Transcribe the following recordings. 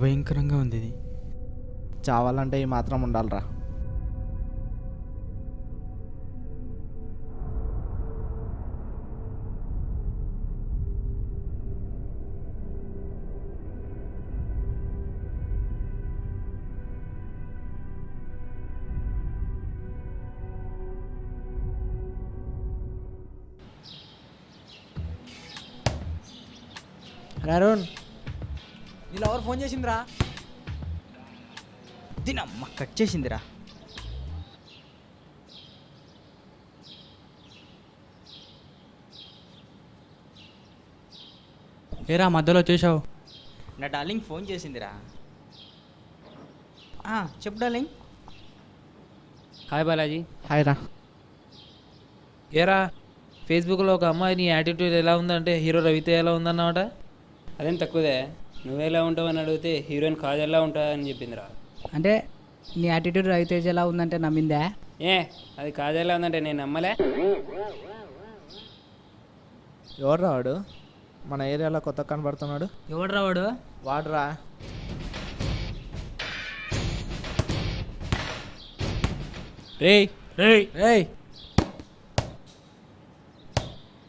భయంకరంగా ఉంది ఇది. చావాలంటే ఈ మాత్రం ఉండాలిరా. అరుణ్, నీళ్ళు ఎవరు ఫోన్ చేసిందిరా? దీనమ్మ కట్ చేసిందిరా. ఏరా మధ్యలో చేసావు? నా డార్లింగ్ ఫోన్ చేసిందిరా. చెప్పు డార్లింగ్. హాయ్ బాలాజీ. హాయ్ రా. ఏరా ఫేస్బుక్లో ఒక అమ్మాయి నీ యాటిట్యూడ్ ఎలా ఉందంటే హీరో రవితే ఎలా ఉందన్నమాట. అదేం తక్కువదే, నువ్వెలా ఉంటావు అని అడిగితే హీరోయిన్ కాజల్లా ఉంటావు అని చెప్పిందిరా. అంటే నీ యాటిట్యూడ్ రవితేజ ఎలా ఉందంటే నమ్మిందా? ఏ అది కాజల్లా ఉందంటే నేను నమ్మలే. ఎవర్రా వాడు? మన ఏరియాలో కొత్త కనబడుతున్నాడు. ఎవడ్రా వాడు? వాడురా. రేయ్ రేయ్ రేయ్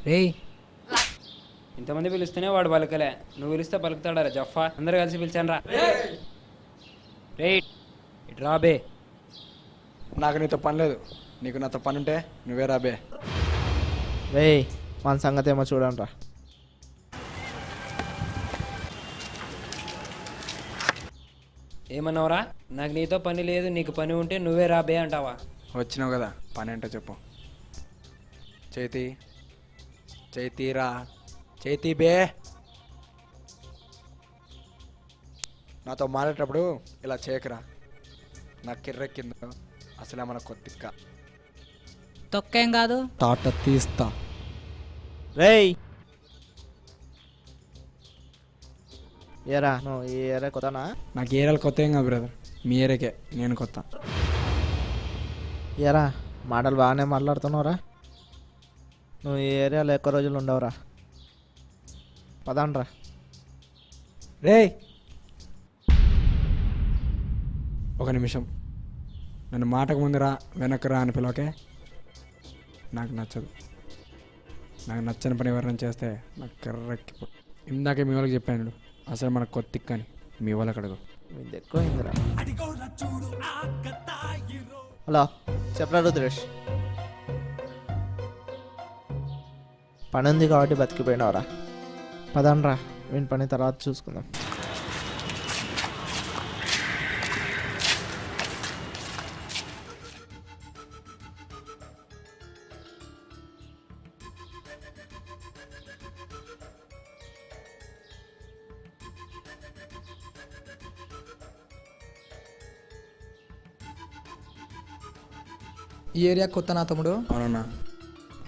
రేయ్, ఇంతమంది పిలుస్తూనే వాడు పలకలే, నువ్వు పిలిస్తే పలుకుతాడారా జఫా? అందరు కలిసి పిలిచాను రా. రేయ్ ఇటు రాబే. నాకు నీతో పని లేదు, నీకు నాతో పని ఉంటే నువ్వే రాబే. రేయ్ మన సంగతి ఏమో చూడండి రా. ఏమన్నావురా? నాకు నీతో పని లేదు, నీకు పని ఉంటే నువ్వే రాబే అంటావా? వచ్చినావు కదా, పని ఏంటో చెప్పు. చైతి చైతీరా, చైతీ బే. నాతో మాట్లాడేటప్పుడు ఇలా చేయకరా, నాకు కిర్రెక్కిందో అసలే మన కొత్తిక్క తొక్కేం కాదు, తాట తీస్తా. రేయ్ ఏరా నువ్వు ఈ ఏరియా కొత్తనా? నాకు ఏరియాలు కొత్త ఏం కాదు బ్రదర్, మీ ఏరియాకే నేను కొత్త. ఏరా మాటలు బాగానే మాట్లాడుతున్నావురా. నువ్వు ఈ ఏరియాలో ఎక్కువ రోజులు ఉండవురా. పదాన్రా. రేయ్ ఒక నిమిషం, నన్ను మాటకు ముందు రా వెనక్కి రా అని పిలవకే. నాకు నచ్చదు, నాకు నచ్చని పని ఎవరైనా చేస్తే నాకు కర్రెక్కి. ఇందాకే మీ వాళ్ళకి చెప్పాను అసలు మన కొత్తిక్క అని, మీ వాళ్ళకి అడుగు. ఇది ఎక్కువైందిరా. హలో చెప్పరా రుద్రేష్. పని ఉంది కాబట్టి బతికిపోయినావురా. పదండ్రా, వీని పని తర్వాత చూసుకుందాం. ఈ ఏరియా కొత్త నా తమ్ముడు. అవునన్నా.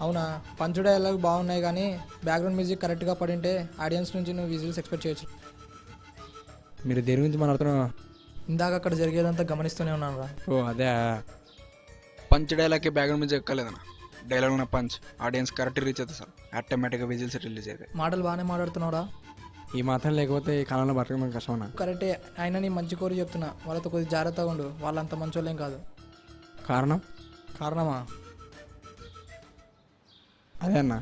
అవునా, పంచు డైలాగ్ బాగున్నాయి కానీ బ్యాక్గ్రౌండ్ మ్యూజిక్ కరెక్ట్గా పడింటే ఆడియన్స్ నుంచి నువ్వు విజువల్స్ ఎక్స్పెక్ట్ చేయొచ్చు. మీరు దేని గురించి మాట్లాడుతున్నా? ఇందాక అక్కడ జరిగేదంతా గమనిస్తూనే ఉన్నాను రా. ఓ అదే, పంచ్ డైలాగ్కి బ్యాక్గ్రౌండ్ మ్యూజిక్ ఎక్కలేదన్నా. డైలాగ్ ఉన్న పంచ్ ఆడియన్స్ కరెక్ట్ రీచ్ అవుతుంది సార్, ఆటోమేటిక్గా విజిల్స్ రిలీజ్ అవుతాయి. మాటలు బాగానే మాట్లాడుతున్నావురా. ఈ మాత్రం లేకపోతే ఈ కాలంలో బతకడం కష్టమన్నా. కరెక్టే, అయినా నీ మంచి కోరి చెప్తున్నా, వాళ్ళతో కొద్దిగా జాగ్రత్తగా ఉండు. వాళ్ళంత మంచోళ్ళేం కాదు. కారణం? కారణమా? అదే అన్న,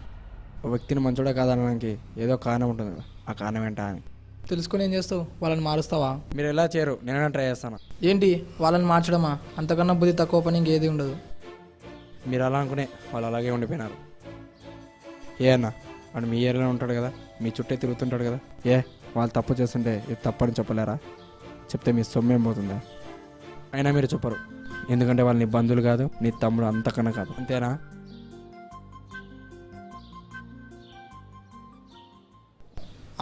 ఒక వ్యక్తిని మంచోడే కాదనడానికి ఏదో కారణం ఉంటుంది కదా, ఆ కారణం ఏంటా అని తెలుసుకొని ఏం చేస్తావు? వాళ్ళని మారుస్తావా? మీరు ఎలా చేయరు, నేనైనా ట్రై చేస్తాను. ఏంటి వాళ్ళని మార్చడమా? అంతకన్నా బుద్ధి తక్కువ పని ఇంకేది ఉండదు. మీరు అలా అనుకునే వాళ్ళు అలాగే ఉండిపోయినారు. ఏ అన్న, వాడు మీ ఏరియాలో ఉంటాడు కదా, మీ చుట్టే తిరుగుతుంటాడు కదా, ఏ వాళ్ళు తప్పు చేస్తుంటే ఇది తప్పని చెప్పలేరా? చెప్తే మీ సొమ్మేం పోతుందా? అయినా మీరు చెప్పరు, ఎందుకంటే వాళ్ళు నీ బంధువులు కాదు, నీ తమ్ముడు అంతకన్నా కాదు, అంతేనా?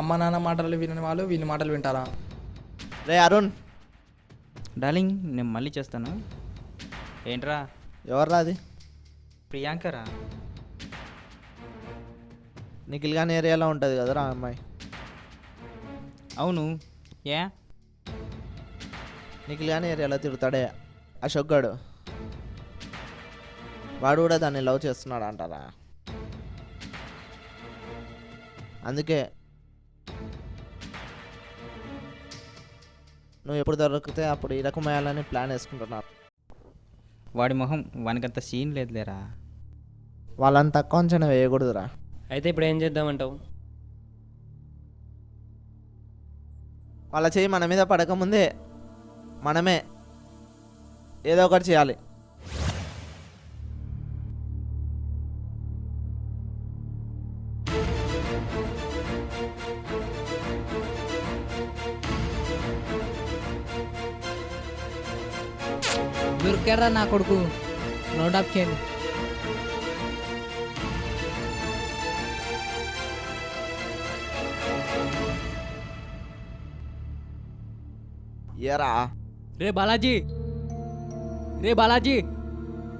అమ్మ నాన్న మాటలు వినని వాళ్ళు వీని మాటలు వింటారా? రే అరుణ్. డార్లింగ్ నేను మళ్ళీ చేస్తాను. ఏంట్రా? ఎవర్రా అది? ప్రియాంకరా. నిఖిల్ గాని ఏరియాలో ఉంటుంది కదరా ఆ అమ్మాయి. అవును, ఏ నిఖిల్ గాని ఏరియాలో తిరుగుతాడే అశోక్ గాడు, వాడు కూడా దాన్ని లవ్ చేస్తున్నాడు అంటారా? అందుకే నువ్వు ఎప్పుడు దొరికితే అప్పుడు ఇరకమేయాలని ప్లాన్ వేసుకుంటున్నారు. వాడి మొహం వానికంత సీన్ లేదులేరా. వాళ్ళని తక్కువ అంచనా వేయకూడదురా. అయితే ఇప్పుడు ఏం చేద్దామంటావు? వాళ్ళ చేయి మన మీద పడకముందే మనమే ఏదో ఒకటి చేయాలి. దొరికారా నా కొడుకు, నోట్ ఆఫ్ చేయండి. ఏరా రే బాలాజీ, రే బాలాజీ,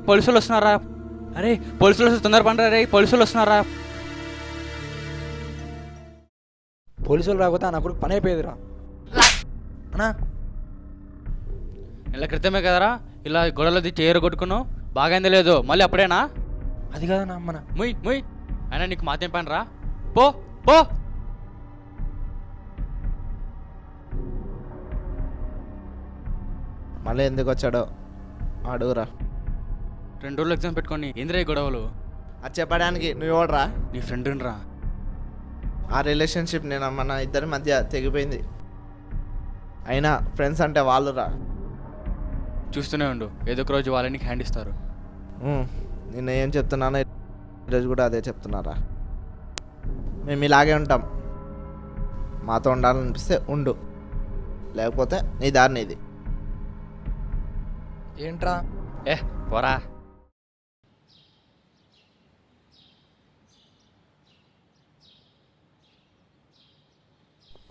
పోలీసులు వస్తున్నారా? అరే పోలీసులు వస్తే తొందర పండురా రే, పోలీసులు వస్తున్నారా? పోలీసులు రాకపోతే నా కొడుకు పని అయిపోయేదిరా. అన్నా నెల క్రితమే కదరా ఇలా గొడవలది చీర కొట్టుకున్నావు, బాగైంది లేదు మళ్ళీ అప్పుడేనా? అది కదన్నా అమ్మన ముయ్ ముయ్ అయినా నీకు మాతేం పని రా, పో పో. మళ్ళీ ఎందుకు వచ్చాడో అడుగురా. 2 రోజులు ఎగ్జామ్ పెట్టుకొని ఏంద్రా ఈ గొడవలు? అది చెప్పడానికి నువ్వు ఎవడరా? నీ ఫ్రెండ్ రా. ఆ రిలేషన్షిప్ నేను మన ఇద్దరి మధ్య తెగిపోయింది. అయినా ఫ్రెండ్స్ అంటే వాళ్ళురా. చూస్తూనే ఉండు, ఏదో ఒక రోజు వాళ్ళని హ్యాండ్ ఇస్తారు. నిన్న ఏం చెప్తున్నానో ఈరోజు కూడా అదే చెప్తున్నారా. మేము ఇలాగే ఉంటాం. మాతో ఉండాలనిపిస్తే ఉండు, లేకపోతే నీ దారి నీది. ఏంట్రా పోరా.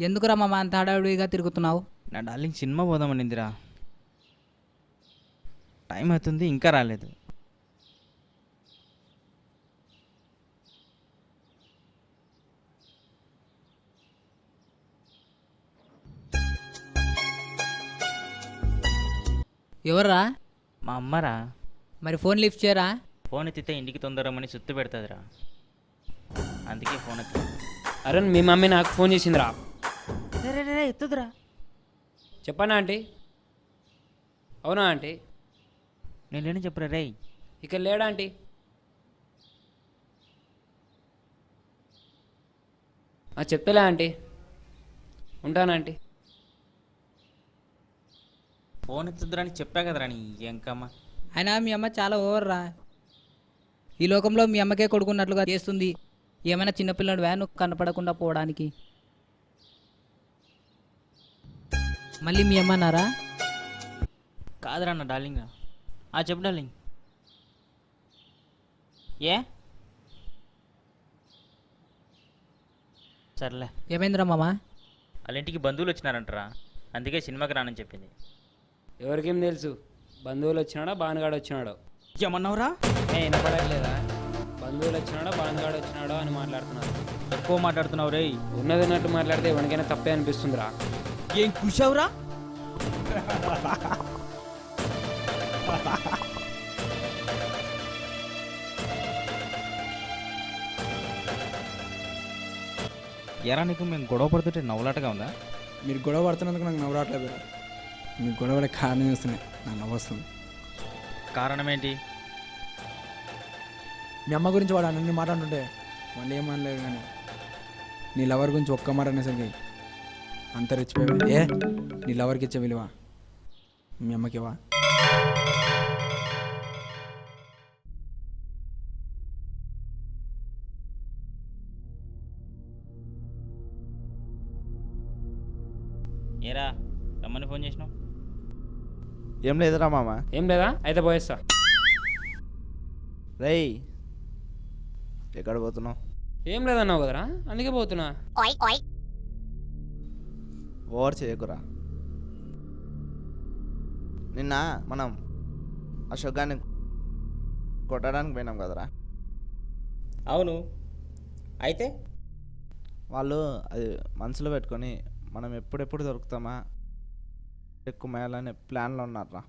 ఎందుకురా మామ అంత హడావిడిగా తిరుగుతున్నావు? నా డార్లింగ్ సినిమా పోదామనిందిరా, టైం అవుతుంది ఇంకా రాలేదు. ఎవర్రా? మా అమ్మరా. మరి ఫోన్ లిఫ్ట్ చేయరా? ఫోన్ ఎత్తితే ఇంటికి తొందరమని సుత్తు పెడుతుందిరా, అందుకే ఫోన్ ఎత్తు. అరుణ్, మీ మమ్మీ నాకు ఫోన్ చేసిందిరా. ఎత్తుదురా. చెప్పనా ఆంటీ? అవునా ఆంటీ? నేను లేని చెప్పరా రే. ఇక్కడ లేడా ఆంటీ? చెప్తలే ఆంటీ, ఉంటానా ఆంటీ? ఫోన్ ఎత్తుదురా అని చెప్పా కదరా నీ ఎంకమ్మ. అయినా మీ అమ్మ చాలా ఓవర్రా. ఈ లోకంలో మీ అమ్మకే కొడుకున్నట్లుగా చేస్తుంది. ఏమైనా చిన్నపిల్లడు నువ్వు కనపడకుండా పోవడానికి. మళ్ళీ మీ అమ్మన్నారా? కాదురా నా డార్లింగ్. చెప్పు డార్లింగ్. ఏ సర్లే. ఏమైందిరా మామ? వాళ్ళ ఇంటికి బంధువులు వచ్చినారంటరా, అందుకే సినిమాకి రానని చెప్పింది. ఎవరికేం తెలుసు, బంధువులు వచ్చినాడా బానుగాడు వచ్చినాడో? ఏమన్నావురా? వినపడట్లేదా? బంధువులు వచ్చినాడో బానుగాడు వచ్చినాడో అని మాట్లాడుతున్నారు. ఎక్కువ మాట్లాడుతున్నావు రే. ఉన్నదిన్నట్టు మాట్లాడితే ఎవరికైనా తప్పే అనిపిస్తుందిరా. ఏం కూర్చావురా? ఎరా నీకు మేము గొడవ పడుతుంటే నవ్వులాటగా ఉందా? మీరు గొడవ పడుతున్నందుకు నాకు నవ్వు రావట్లేదు. మీకు గొడవలే కారణం చేస్తున్నాయి, నాకు నవ్వు వస్తుంది. కారణం ఏంటి? మీ అమ్మ గురించి వాడు అన్ని మాట్లాడుతుంటే వాళ్ళు ఏమనలేదు, కానీ నీ లవర్ గురించి ఒక్క మాట అనేసరికి అంత రెచ్చిపోయావు. నీ లవర్కి ఇచ్చే విలువ మీ అమ్మకి ఇవ్వా? ఏరా రమ్మని ఫోన్ చేసినావు? ఏం లేదురా మామ. ఏం లేదా? అయితే పోయేస్తా. రేయ్, ఎక్కడ పోతున్నావు? ఏం లేదన్నావు కదరా, అందుకే పోతున్నా. ఓవర్ చేయకురా. నిన్న మనం అశోక్ గారిని కొట్టడానికి పోయినాం కదరా. అవును, అయితే వాళ్ళు అది మనసులో పెట్టుకొని మనం ఎప్పుడెప్పుడు దొరుకుతామా ఎక్కువ మేయాలనే ప్లాన్లో ఉన్నారా.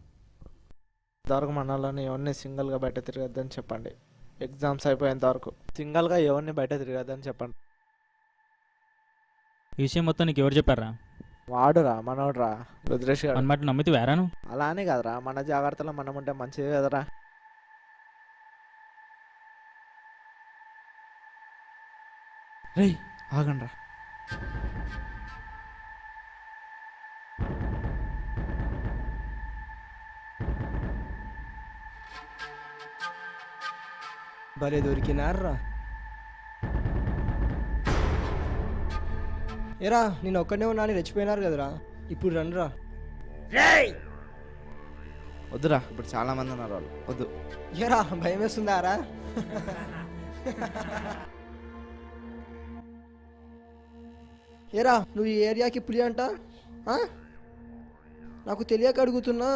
ఇంతవరకు మనలోని ఎవరిని సింగిల్గా బయట తిరగద్దని చెప్పండి. ఎగ్జామ్స్ అయిపోయేంత వరకు సింగిల్గా ఎవరిని బయట తిరగద్దని చెప్పండి. ఈ విషయం మొత్తం నీకు ఎవరు చెప్పారా? వాడురా మనోడురా రుద్రేష్ గారు. అన్నమాట నమ్మితే వేరాను. అలా అని కాదురా, మన జాగ్రత్తలో మనం ఉంటే మంచిది కదరా. రేయ్ ఆగండ్రా. భలే దొరికినారా. ఏరా నేను ఒక్కడే ఉన్నా అని రెచ్చిపోయినారు కదరా, ఇప్పుడు రండిరా. వద్దురా, ఇప్పుడు చాలా మంది ఉన్నారు వాళ్ళు, వద్దు. ఏరా భయం వేస్తుందారా? ఏరా నువ్వు ఈ ఏరియాకి పులి అంట? ఆ? నాకు తెలియక అడుగుతున్నా.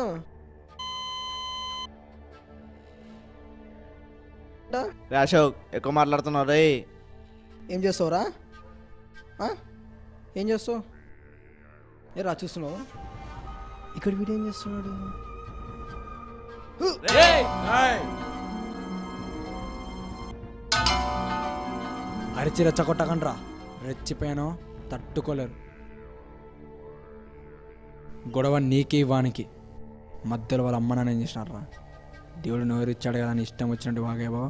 రే అశోక్, ఎక్కువ మాట్లాడుతున్నావు రే. ఏం చేస్తావురా? ఆ? ఏం చేస్తావు? ఏరా చూస్తున్నావు ఇక్కడ వీడు ఏం చేస్తున్నాడు? అరిచి రెచ్చగొట్టకండ్రా, రెచ్చిపోయానో తట్టుకోలేరు. గొడవ నీకి వానికి మధ్యలో వాళ్ళ అమ్మ నాన్న ఏం చేసినారా? దేవుడు నోరు ఇచ్చాడు కదా అని ఇష్టం వచ్చినట్టు వాగేవో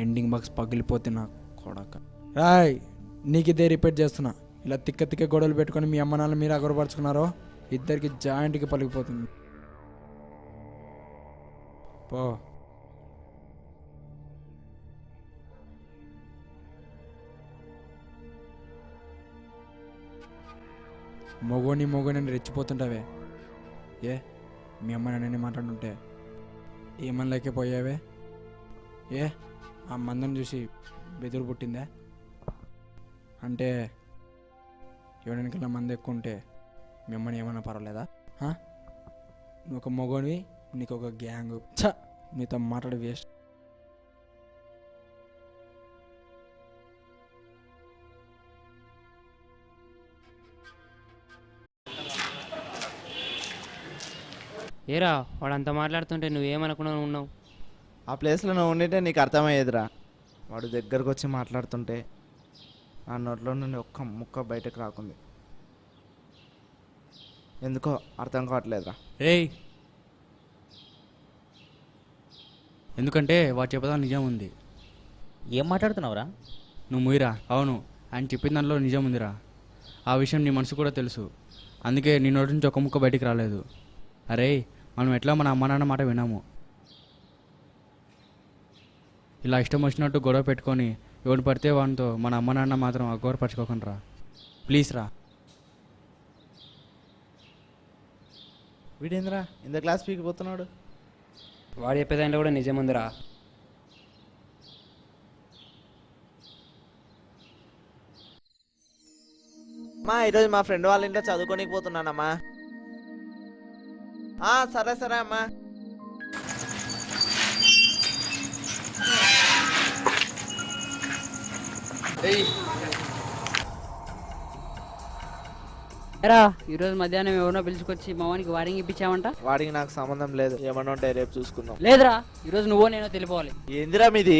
ఎండింగ్ బాక్స్ పగిలిపోతే నా కొడక. రాయ్ నీకు ఇదే రిపీట్ చేస్తున్నా, ఇలా తిక్క తిక్క గొడవలు పెట్టుకొని మీ అమ్మ నాన్న మీరు అగరపరుచుకున్నారో ఇద్దరికి జాయింట్కి పలిగిపోతుంది. పో. మొగోని రెచ్చిపోతుంటావే. ఏ మీ అమ్మ నాన్నని మాట్లాడుతుంటే ఏమనలేకే పోయావే? ఏ ఆ మందని చూసి బెదురు పుట్టిందే? అంటే ఎవరికైనా మంది ఎక్కువ ఉంటే మీ అమ్మని ఏమన్నా పర్వాలేదా? నువ్వు ఒక మొగోనివి, నీకు ఒక గ్యాంగ్. నీతో మాట్లాడి వేస్ట్. ఏరా వాడు అంత మాట్లాడుతుంటే నువ్వేమనుకున్నావు ఉన్నావు? ఆ ప్లేస్లో నువ్వు ఉండింటే నీకు అర్థమయ్యేదిరా. వాడు దగ్గరకు వచ్చి మాట్లాడుతుంటే నా నోట్లో నుండి ఒక్క ముక్క బయటకు రాకుంది. ఎందుకో అర్థం కావట్లేదురా. ఏయ్, ఎందుకంటే వాడు చెప్పదా నిజం ఉంది. ఏం మాట్లాడుతున్నావురా? నువ్వు ముయిరా. అవును, ఆయన చెప్పిన దానిలో నిజం ఉందిరా. ఆ విషయం నీ మనసు కూడా తెలుసు, అందుకే నీ నోటి నుంచి ఒక ముక్క బయటికి రాలేదు. అరే మనం ఎట్లా మన అమ్మ నాన్న మాట వినాము. ఇలా ఇష్టం వచ్చినట్టు గొడవ పెట్టుకొని ఎవడు పడితే వానితో మన అమ్మ నాన్న మాత్రం అగౌరపరచుకోకుండా రా ప్లీజ్ రా. వీడేంద్రా ఇంత క్లాస్ పీకి పోతున్నాడు? వాడు చెప్పేదాంట్లో కూడా నిజం ఉందిరా. మా ఈరోజు మా ఫ్రెండ్ వాళ్ళ ఇంట్లో చదువుకోనికి పోతున్నానమ్మా. సరే సరే అమ్మా. ఎరా ఈరోజు మధ్యాహ్నం ఎవరినో పిలుచుకొచ్చి మా వానికి వారింగ్ ఇప్పించావంట? వాడికి నాకు సంబంధం లేదు, ఏమన్నా ఉంటే రేపు చూసుకుందాం. లేదురా, ఈరోజు నువ్వో నేనో తెలిపోవాలి. ఏందిరా మీది?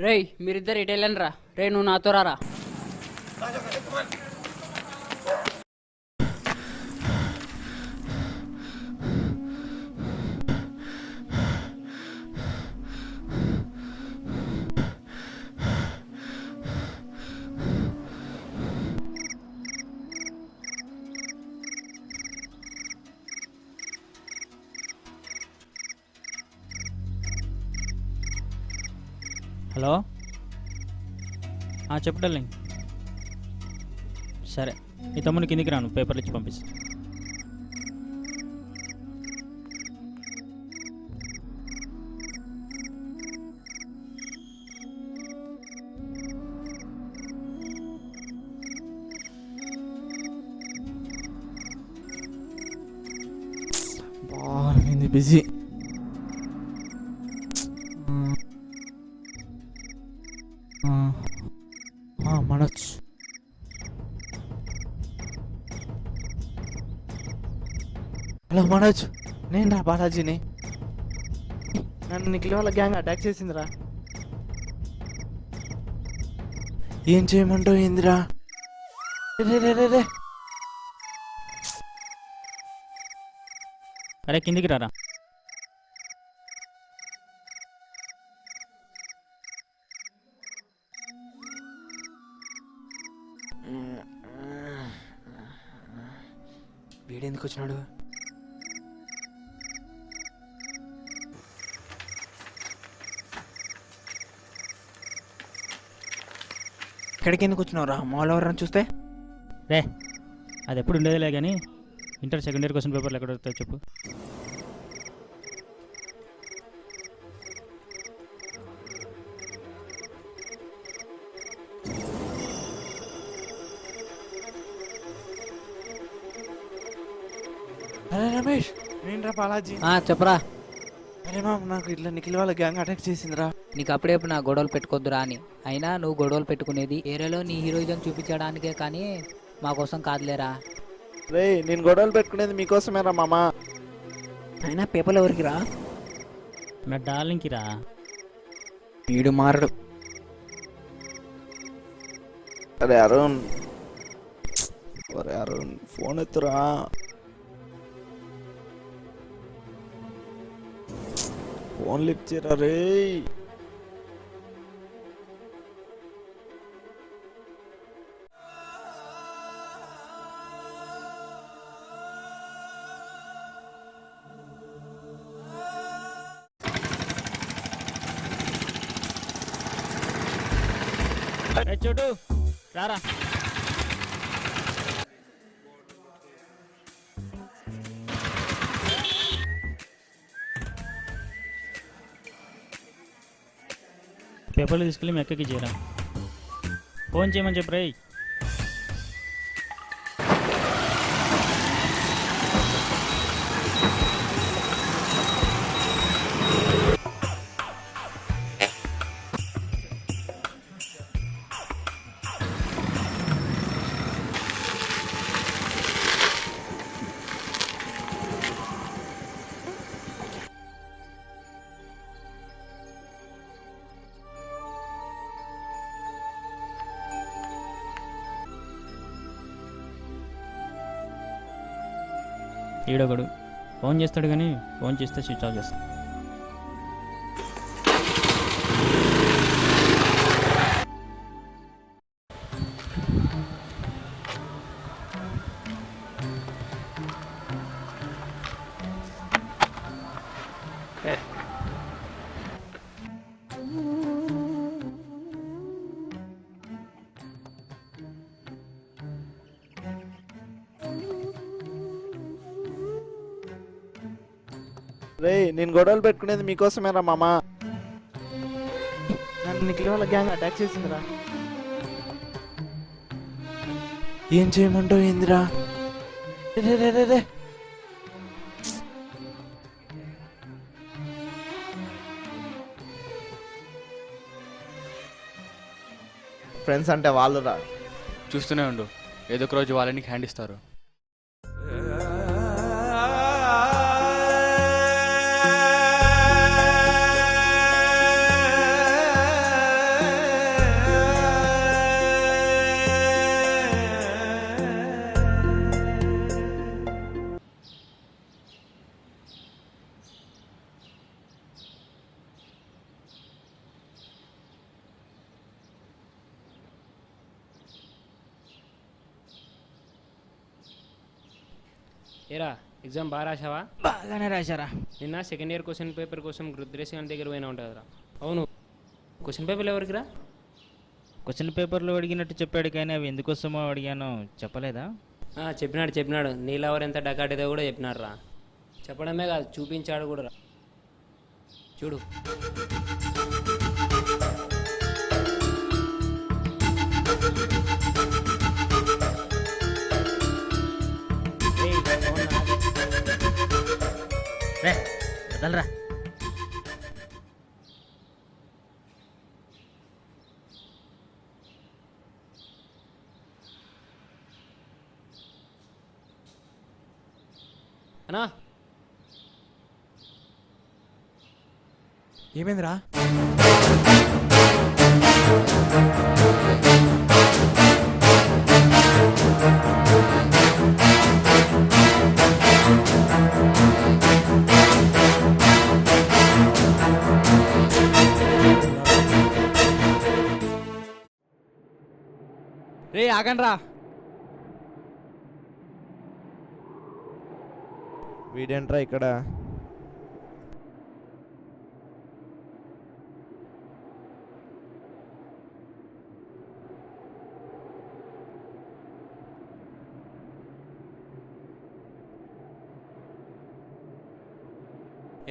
రేయ్ మీరిద్దరు ఇటు వెళ్ళండి రా. రే నువ్వు నాతో రారా. హలో, చెప్పు డార్లింగ్. సరే నీ తమ్ముని కిందికి రాను, పేపర్లు ఇచ్చి పంపిస్తా. బిజీ. మనోజ్. హలో మనోజ్, నేను రా బాలాజీని. నన్ను నిఖిల్ వాళ్ళ గ్యాంగ్ అటాక్ చేసిందిరా. ఏం చేయమంటావు ఏందిరా? రే రే రే రే అరే కిందికి రారా. వీడెందుకు వచ్చినాడు? ఇక్కడికి ఎందుకు వచ్చినావురా? మాల్ ఎవరని చూస్తే రే అది ఎప్పుడు ఉండేదిలే కానీ ఇంటర్ సెకండ్ ఇయర్ క్వశ్చన్ పేపర్లు ఎక్కడ వస్తాయో చెప్పు. అరే రమేష్, నేను రా బాలాజీ. చెప్పరా. అరే మామ, నాకు ఇట్లా నిఖిల్ వాళ్ళ గ్యాంగ్ అటాక్ చేసిందిరా. నీకు అప్పుడే నా గొడవలు పెట్టుకోద్దురా అని. అయినా నువ్వు గొడవలు పెట్టుకునేది ఏరియాలో నీ హీరోయిజం చూపించడానికే కానీ మా కోసం కాదులేరా. రే, నేను గొడవలు పెట్టుకునేది మీకోసమేరా మామ. అయినా పేపర్లు ఎవరికి రా? నా డార్లింగ్కి రా. వీడు మారడు. అరే అరుణ్, ఒరే అరుణ్, ఫోన్ ఎత్తురా. ఫోన్ లిఫ్ట్ చేయరా రే. చోటు రారా. పేపర్లు తీసుకెళ్ళి మీ అక్కకి చేరా. ఫోన్ చేయమని చెప్పు రేయ్. ఈడొకడు ఫోన్ చేస్తాడు కానీ ఫోన్ చేస్తే స్విచ్ ఆఫ్ చేస్తాడు. రే, నేను గొడవలు పెట్టుకునేది మీకోసమేరా మామ. నన్ను నిఖిల్ వాళ్ళ గ్యాంగ్ అటాక్ చేసిందిరా. ఏం చేయమంటావు ఏందిరా? రే రే రే రే ఫ్రెండ్స్ అంటే వాళ్ళు రా. చూస్తూనే ఉండు, ఏదో ఒక రోజు వాళ్ళని హ్యాండ్ ఇస్తారు. ఏరా, ఎగ్జామ్ బాగా రాసావా? బాగానే రాశారా. నిన్న సెకండ్ ఇయర్ క్వశ్చన్ పేపర్ కోసం రుద్రేష్ గారి దగ్గర పోయినా ఉంటుందిరా. అవును, క్వశ్చన్ పేపర్లు ఎవరికిరా? క్వశ్చన్ పేపర్లో అడిగినట్టు చెప్పాడు కానీ అవి ఎందుకోసమో అడిగానో చెప్పలేదా? చెప్పినాడు. నీలవర్ ఎంత డకాటిదో కూడా చెప్పినాడు రా. చెప్పడమే కాదు, చూపించాడు కూడా రా. చూడు. వదలరా. అన్నా ఏమైందిరా? రే ఆగండ్రా. వీడేంట్రా ఇక్కడ?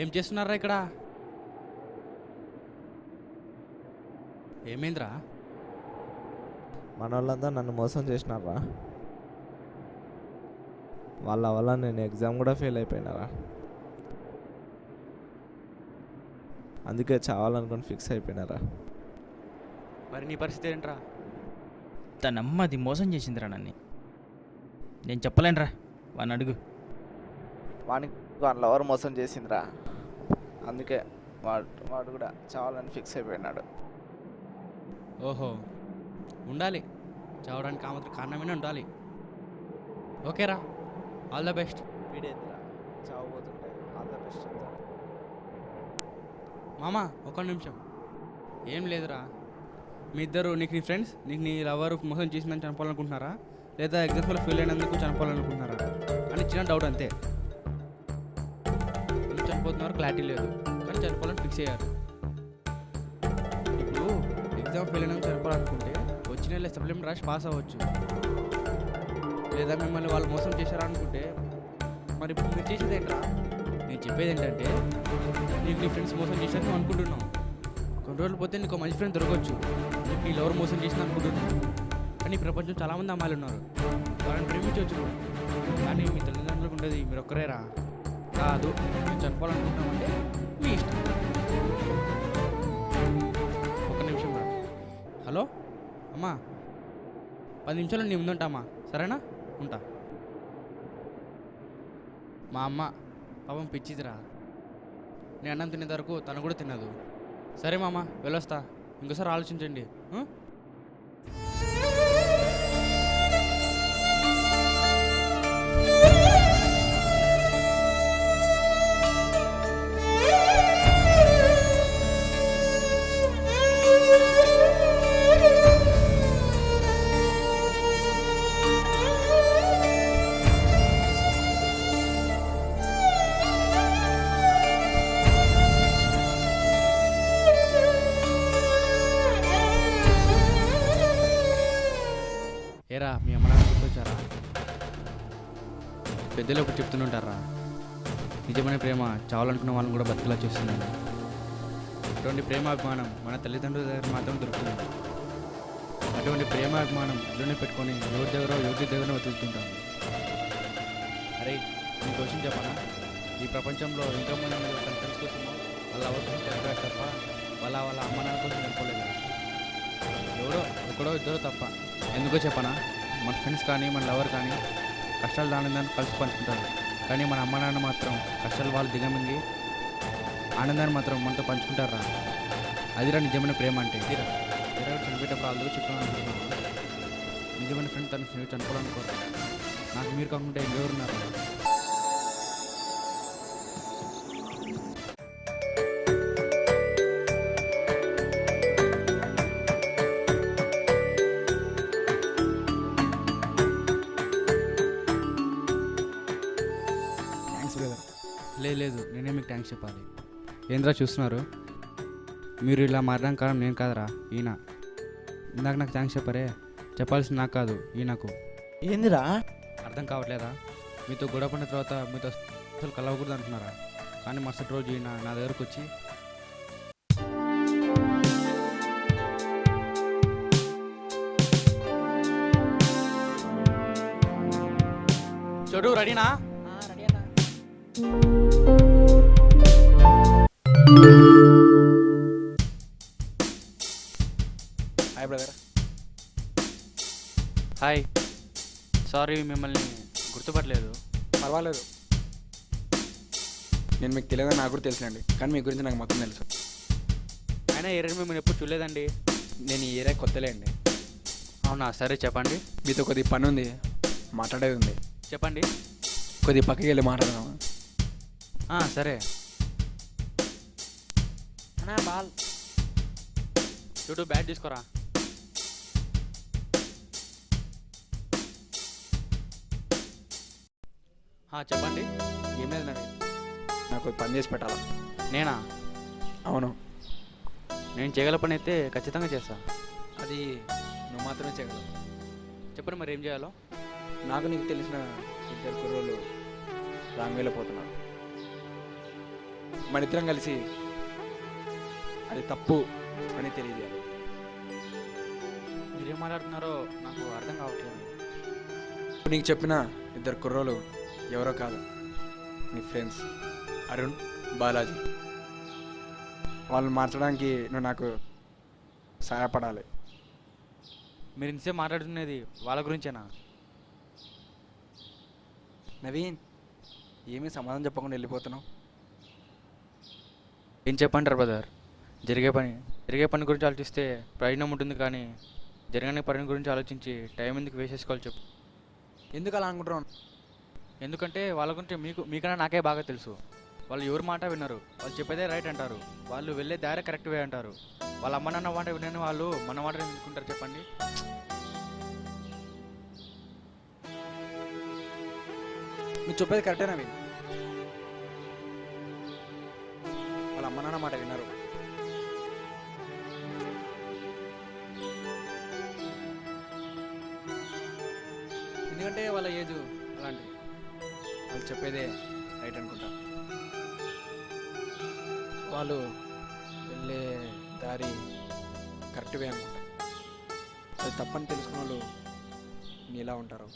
ఏం చేస్తున్నారా ఇక్కడ? ఏమైందిరా? మన వాళ్ళంతా నన్ను మోసం చేసినారా. వాళ్ళ వల్ల నేను ఎగ్జామ్ కూడా ఫెయిల్ అయిపోయినారా. అందుకే చావాలనుకొని ఫిక్స్ అయిపోయినారా. మరి నీ పరిస్థితి ఏంట్రా? తన అమ్మది మోసం చేసిందిరా నన్ను. నేను చెప్పలేనురా, వాడిని అడుగు. వానికి వాళ్ళ ఎవరు మోసం చేసిందిరా. అందుకే వాడు కూడా చావాలని ఫిక్స్ అయిపోయినాడు. ఓహో, ఉండాలి. చావడానికి ఆ మాత్రం కారణమైనా ఉండాలి. ఓకేరా, ఆల్ ద బెస్ట్. వీడేంద్రా చావబోతుంటే ఆల్ ద బెస్ట్ చెప్తాడు. మామ ఒక నిమిషం. ఏం లేదురా, మీ ఇద్దరు నీకు నీ ఫ్రెండ్స్ నీకు నీ లవర్ మోసం చేసిందని చనిపోవాలనుకుంటున్నారా, లేదా ఎగ్జామ్స్లో ఫెయిల్ అయినందుకు చనిపోవాలనుకుంటున్నారా అని చిన్న డౌట్ అంతే. ఎందుకు చనిపోతున్నారు క్లారిటీ లేదు, కానీ చనిపోవాలని ఫిక్స్ అయ్యారు. ఇప్పుడు ఎగ్జామ్ ఫెయిల్ అయినందుకు చనిపోవాలనుకుంటే వచ్చిన నెల సప్లిమెంట్ రాసి పాస్ అవ్వచ్చు. లేదా మిమ్మల్ని వాళ్ళు మోసం చేశారా అనుకుంటే మరి ఇప్పుడు మీరు చేసేది ఏంట్రా? నేను చెప్పేది ఏంటంటే, నీకు నీ ఫ్రెండ్స్ మోసం చేశారని నువ్వు అనుకుంటున్నావు. కొన్ని రోజులు పోతే నీకు మంచి ఫ్రెండ్ దొరకవచ్చు. నీకు వీళ్ళు ఎవరు మోసం చేసిన అనుకుంటున్నావు. కానీ ఈ ప్రపంచం చాలామంది అమ్మాయిలు ఉన్నారు, వాళ్ళని ప్రేమించవచ్చు. కానీ మీ తల్లిదండ్రులకు ఉండేది మీరు ఒక్కరేరా. కాదు, నేను చనిపోవాలనుకుంటున్నామంటే మీ ఇష్టం. ఒక నిమిషం రా. హలో అమ్మా, 10 నిమిషాలు నీ ముందుంటామా, సరేనా? ఉంటా. మా అమ్మ పాపం పిచ్చిదిరా, నేను అన్నం తినే వరకు తను కూడా తినదు. సరే మామ, వెళ్ళొస్తా. ఇంకోసారి ఆలోచించండి. ఏరా, మీ అమ్మ నాన్న గుర్తొచ్చారా? పెద్దలు ఒకటి చెప్తుంటారా, నిజమైన ప్రేమ చావాలనుకున్న వాళ్ళని కూడా బతికేలా చేస్తుందని. అటువంటి ప్రేమాభిమానం మన తల్లిదండ్రుల దగ్గర మాత్రం దొరుకుతుంది. అటువంటి ప్రేమాభిమానం ఇల్లునే పెట్టుకొని ఎవరి దగ్గర వెతుకుతుంటాము. అరే, మీకు క్వశ్చన్ చెప్పనా? ఈ ప్రపంచంలో ఎంతోమంది తన ఫ్రెండ్స్ కోసం వాళ్ళ అవసరం చనిపోయారు తప్ప వాళ్ళ అమ్మ నాన్న కోసం చనిపోలేదు. ఎవరో ఒకడో ఇద్దరో తప్ప. ఎందుకో చెప్పనా? మన ఫ్రెండ్స్ కానీ మన లవర్ కానీ కష్టాలు ఆనందాన్ని కలిసి పంచుకుంటారు. కానీ మన అమ్మ నాన్న మాత్రం కష్టాలు వాళ్ళు దిగమింగి ఆనందాన్ని మాత్రం మనతో పంచుకుంటారా. అదిరా నిజమైన ప్రేమ అంటే. ఇదిరా చనిపోయేటప్పుడు అందరూ చెప్పాను అనుకుంటున్నాను. నిజమైన ఫ్రెండ్ తన ఫ్రెండ్ చనిపోవాలనుకోరు. నాకు మీరు కాకుండా ఎవరున్నారు? లేదు, నేనే మీకు థ్యాంక్స్ చెప్పాలి. ఏంద్రా చూస్తున్నారు? మీరు ఇలా మారడానికి కారణం నేను కాదరా, ఈయన. ఇందాక నాకు థ్యాంక్స్ చెప్పారే, చెప్పాల్సింది నాకు కాదు, ఈయనకు. ఏందిరా? అర్థం కావట్లేదా? మీతో గొడవ పడిన తర్వాత మీతో అసలు కలవకూడదు అంటున్నారా? కానీ మరుసటి రోజు ఈయన నా దగ్గరకు వచ్చి చూడు, రెడీనా? రెడీ అన్నా. Hi brother. హాయ్. సారీ, మిమ్మల్ని గుర్తుపట్టలేదు. పర్వాలేదు. నేను మీకు తెలియదని నాకు కూడా తెలుసులేండి, కానీ మీ గురించి నాకు మొత్తం తెలుసు. అయినా ఏరియా మేము ఎప్పుడు చూడలేదండి. నేను ఈ ఏరియా కొత్తలేండి. అవునా, సరే చెప్పండి. మీతో కొద్ది పని ఉంది, మాట్లాడేది ఉంది. చెప్పండి. కొద్ది పక్కకి వెళ్ళి మాట్లాడదామా? సరే. అన్నా బాల్ చూడు, బ్యాట్ తీసుకోరా. చెప్పండి. ఏం లేదు నవీన్, నాకు కొద్ది పని చేసి పెట్టాలా? నేనా? అవును. నేను చేయగల పని అయితే ఖచ్చితంగా చేస్తా. అది నువ్వు మాత్రమే చేయగలవు. చెప్పండి మరి ఏం చేయాలో. నాకు నీకు తెలిసిన ఇద్దరు కుర్రోళ్ళు రాంగ్ వేలో పోతున్నారు. మన ఇద్దరం కలిసి అది తప్పు అని తెలియజేయాలి. మీరేం మాట్లాడుతున్నారో నాకు అర్థం కావట్లేదు. నీకు చెప్పిన ఇద్దరు కుర్రోళ్ళు ఎవరో కాదు, నీ ఫ్రెండ్స్ అరుణ్, బాలాజీ. వాళ్ళని మార్చడానికి నువ్వు నాకు సహాయపడాలి. మీరు ఇంతసేపు మాట్లాడుతున్నది వాళ్ళ గురించేనా? నవీన్, ఏమీ సమాధానం చెప్పకుండా వెళ్ళిపోతున్నావు. ఏం చెప్పంటారు బ్రదర్? జరిగే పని గురించి ఆలోచిస్తే ప్రయోజనం ఉంటుంది, కానీ జరగని పని గురించి ఆలోచించి టైం ఎందుకు వేస్ట్ చేసుకోవాలి చెప్పు. ఎందుకు అలా అనుకుంటున్నావు? ఎందుకంటే వాళ్ళ గురించి మీకన్నా నాకే బాగా తెలుసు. వాళ్ళు ఎవరి మాట వినరు, వాళ్ళు చెప్పేదే రైట్ అంటారు, వాళ్ళు వెళ్ళే దారి కరెక్ట్ వే అంటారు. వాళ్ళ అమ్మ నాన్న మాట వినని వాళ్ళు మన మాట వినుకుంటారు చెప్పండి. నువ్వు చెప్పేది కరెక్టే నవీన్, వాళ్ళ అమ్మ నాన్న మాట విన్నారు. ఎందుకంటే వాళ్ళ ఏజ్ అలాంటిది, వాళ్ళు చెప్పేదే రైట్ అనుకుంటా. వాళ్ళు వెళ్ళే దారి కరెక్ట్ వే అనుకుంటా. అది తప్పని తెలుసుకున్న వాళ్ళు నీలా ఉంటారు,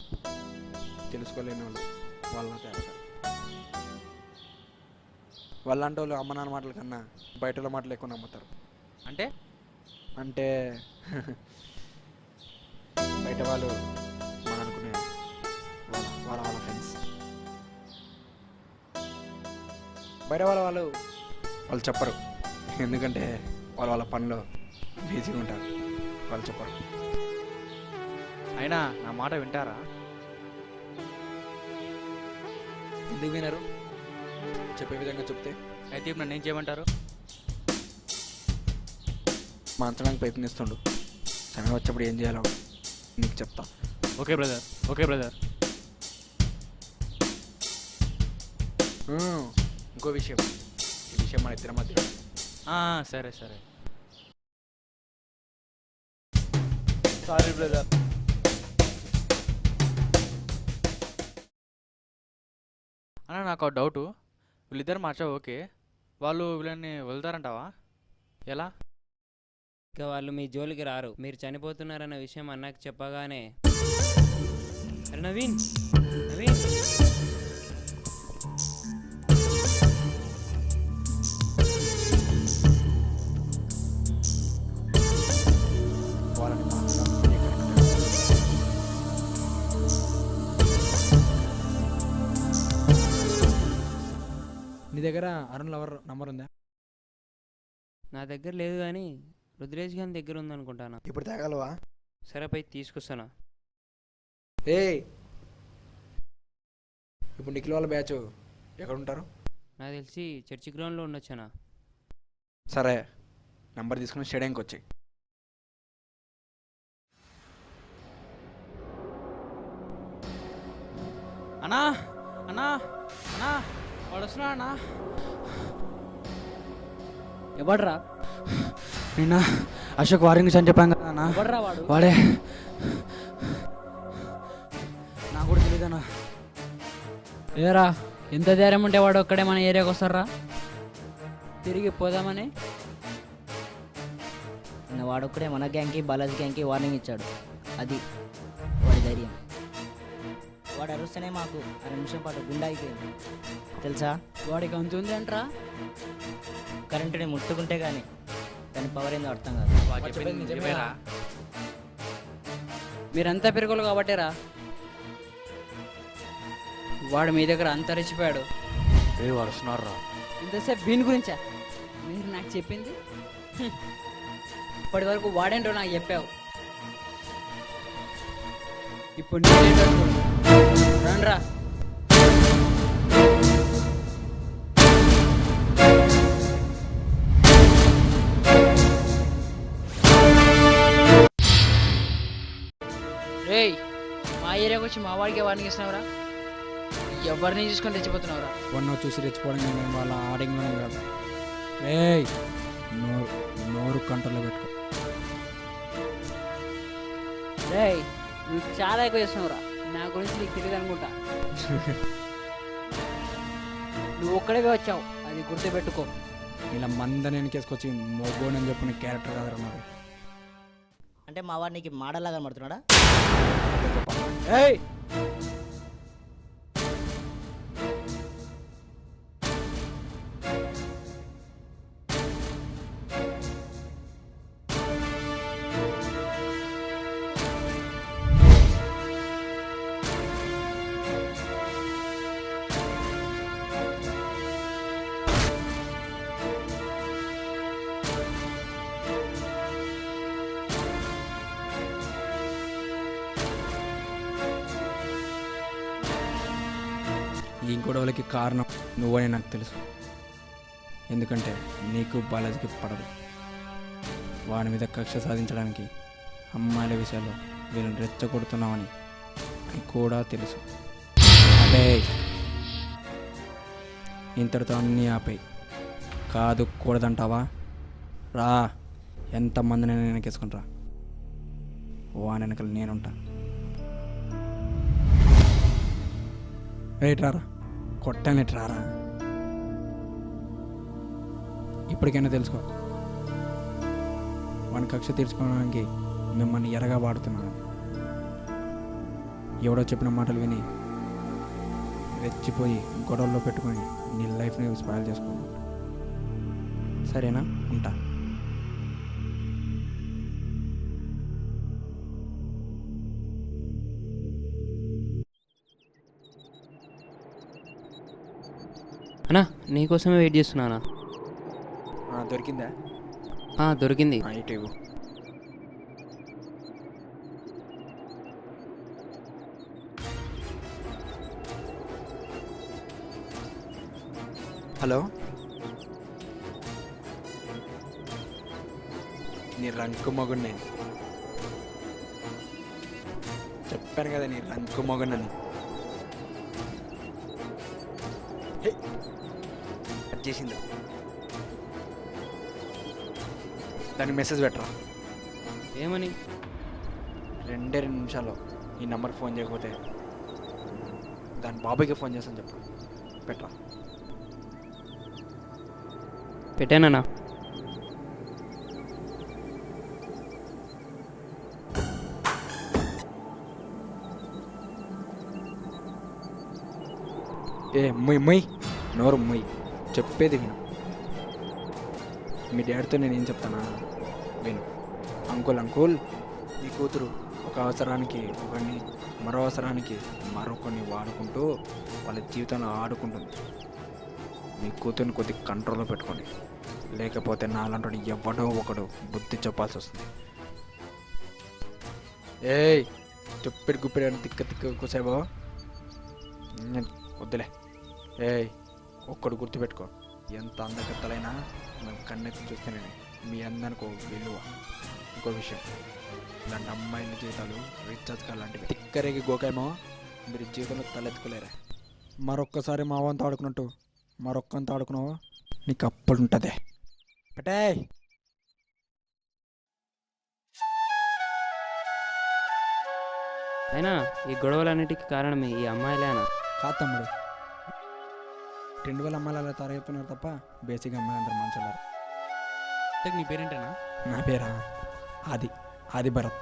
తెలుసుకోలేని వాళ్ళు వాళ్ళ తేడా. వాళ్ళంటే వాళ్ళు అమ్మ నాన్న మాటల కన్నా బయటల మాటలు ఎక్కువ నమ్ముతారు. అంటే బయట వాళ్ళు మనం అనుకునే వాళ్ళ వాళ్ళ ఫ్రెండ్స్, బయట వాళ్ళు చెప్పరు. ఎందుకంటే వాళ్ళ పనిలో బిజీగా ఉంటారు, వాళ్ళు చెప్పరు. అయినా నా మాట వింటారా? ఎందుకు వినరు? చెప్పే విధంగా చెప్తే. అయితే ఇప్పుడు నన్ను ఏం చేయమంటారు? మార్చడానికి ప్రయత్నిస్తుండు, సమయం వచ్చేప్పుడు ఏం చేయాలో నీకు చెప్తా. Okay brother. ఇంకో విషయం, ఈ విషయం మన ఇద్దరి మధ్య. సరే. Sorry brother. అన్న నాకు ఒక డౌటు, వీళ్ళిద్దరు మార్చావు ఓకే, వాళ్ళు వీళ్ళని వదులుతారంటావా? ఎలా? ఇక వాళ్ళు మీ జోలికి రారు. మీరు చనిపోతున్నారన్న విషయం అన్నకు చెప్పగానే అరే నవీన్ వాళ్ళని మార్చడానికి నీ దగ్గర అరుణ్ లవర్ నంబర్ ఉందా? నా దగ్గర లేదు, కానీ రుద్రేష్ గారి దగ్గర ఉందనుకుంటాను. ఇప్పుడు తేగలవా? సరే పై తీసుకొస్తానా. ఇప్పుడు నిఖిల్ వాళ్ళ బ్యాచ్ ఎక్కడ ఉంటారు? నాకు తెలిసి చర్చి గ్రౌండ్లో ఉండొచ్చానా. సరే, నంబర్ తీసుకుని స్టేడియంకి వచ్చాయి. అన్నా వాడు వస్తున్నా అన్నా. ఎవడ్రా? నిన్న అశోక్ వారింగ్ అని చెప్పాను కదా అన్న, ఎవడ్రా వాడు? వాడే. నాకు కూడా తెలియదన్నా. ఏరా, ఎంత ధైర్యం ఉంటే వాడు ఒక్కడే మన ఏరియాకి వస్తారా? తిరిగి పోదామని వాడొక్కడే మన గ్యాంగ్కి బాలాజీ గ్యాంగ్కి వార్నింగ్ ఇచ్చాడు. అది వాడి ధైర్యం. వాడు అరుస్తేనే మాకు 2 నిమిషం పాటు గుండె అయిపోయింది తెలుసా. వాడికి అంత ఉంది అంటరా? కరెంటుని ముట్టుకుంటే కానీ దాని పవర్ ఏందో అర్థం కాదు. మీరంతా పెరుగులు కాబట్టేరా వాడు మీ దగ్గర అంత రెచ్చిపోయాడు. వాడు వస్తున్నారు రా. ఇంతసేపు వీని గురించా మీరు నాకు చెప్పింది ఇప్పటి వరకు వాడేంటో నాకు చెప్పావు ఇప్పుడు నేనేంటో చూడు. రండ్రా రేయ్ మా ఏరియాకి వచ్చి మా వాడికి వాడికి ఇస్తున్నావురా ఎవరిని చూసుకొని తెచ్చిపోతున్నావురా వన్నో చూసి రెచ్చిపోవడం నేను వాళ్ళ ఆడింగ్లోనే కాదు. ఏయ్ నోరు నోరు కంట్రోల్లో పెట్టుకో. రేయ్ నువ్వు చాలా ఎక్కువ చేస్తున్నావురా నా గురించి నీకు తెలియదు అనుకుంటా నువ్వు ఒక్కడే వచ్చావు అది గుర్తుపెట్టుకో. ఇలా మందని వెనకేసుకొచ్చి మొగ్గోనని చెప్పిన క్యారెక్టర్ కాదరా నాకు. అంటే మా వాడు నీకు మాడలాగా కనబడుతున్నాడా? ఏయ్ ఈ గొడవలకి కారణం నువ్వని నాకు తెలుసు. ఎందుకంటే నీకు బాలాజీకి పడదు. వాడి మీద కక్ష సాధించడానికి అమ్మాయిల విషయాల్లో వీళ్ళని రెచ్చగొడుతున్నావని అని కూడా తెలుసు. అదే ఇంతటితో అన్నీ ఆపై కాదు కూడదంటావా? రా, ఎంతమందిని నేను వెనకేసుకుంటా. వాని వెనకలు నేనుంటా. రైట్ రారా, కొట్టని రారా. ఇప్పటికైనా తెలుసుకో, వాని కక్ష తీర్చుకోవడానికి మిమ్మల్ని ఎరగా వాడుతున్నాను. ఎవడో చెప్పిన మాటలు విని రెచ్చిపోయి గొడవల్లో పెట్టుకొని నీ లైఫ్ని స్పాయిల్ చేసుకో. సరేనా? ఉంటా. అన్నా నీకోసమే వెయిట్ చేస్తున్నానా? దొరికిందా? దొరికింది. ఇటు ఇవ్వు. హలో, నీ రంకు మొగుడిని చెప్పాను కదా, నీ రంకు మొగుడిని కట్ చేసింది. దానికి మెసేజ్ పెట్టరా. ఏమని? 2 నిమిషాల్లో ఈ నెంబర్కి ఫోన్ చేయకపోతే దాని బాబాయ్కి ఫోన్ చేస్తాను చెప్పు. పెట్టరా. పెట్టానన్నా. మొయ్ నోరు మొయ్, చెప్పేది విను. మీ డాడీతో నేను ఏం చెప్తానా విను. అంకుల్ మీ కూతురు ఒక అవసరానికి ఒకరిని, మరో అవసరానికి మరొకరిని వాడుకుంటూ వాళ్ళ జీవితంలో ఆడుకుంటుంది. మీ కూతుర్ని కొద్దిగా కంట్రోల్లో పెట్టుకోండి, లేకపోతే నాలంటాడు ఎవడో ఒకడు బుద్ధి చెప్పాల్సి వస్తుంది. ఏయ్ చెప్పిడి గుప్పిడి అని తిక్క కూసేవో వద్దులే. ఏయ్ ఒక్కడు గుర్తుపెట్టుకో, ఎంత అందగత్తలైనా మేము కన్నెత్తి చూస్తేనే మీ అందరికి విలువ. ఇంకో విషయం, ఇలాంటి అమ్మాయిల జీవితాలు రీఛార్జ్ కాలాంటివి. తిక్కరేగి గోకేమో మీరు జీవితంలో తలెత్తుకోలేరా. మరొక్కసారి మా వంత ఆడుకున్నట్టు మరొక్కంత ఆడుకున్నావు నీకు అప్పుడు ఉంటుంది. పటే అయినా ఈ గొడవలన్నిటికీ కారణమే ఈ అమ్మాయిలేనా? కాదు తమ్ముడు, 2 అమ్మాయిలు అలా తయారైపోయినారు తప్ప బేసిక్ అమ్మాయిలు అందరు మంచిగా. నీ పేరేంటేనా? నా పేరా ఆది భరత్.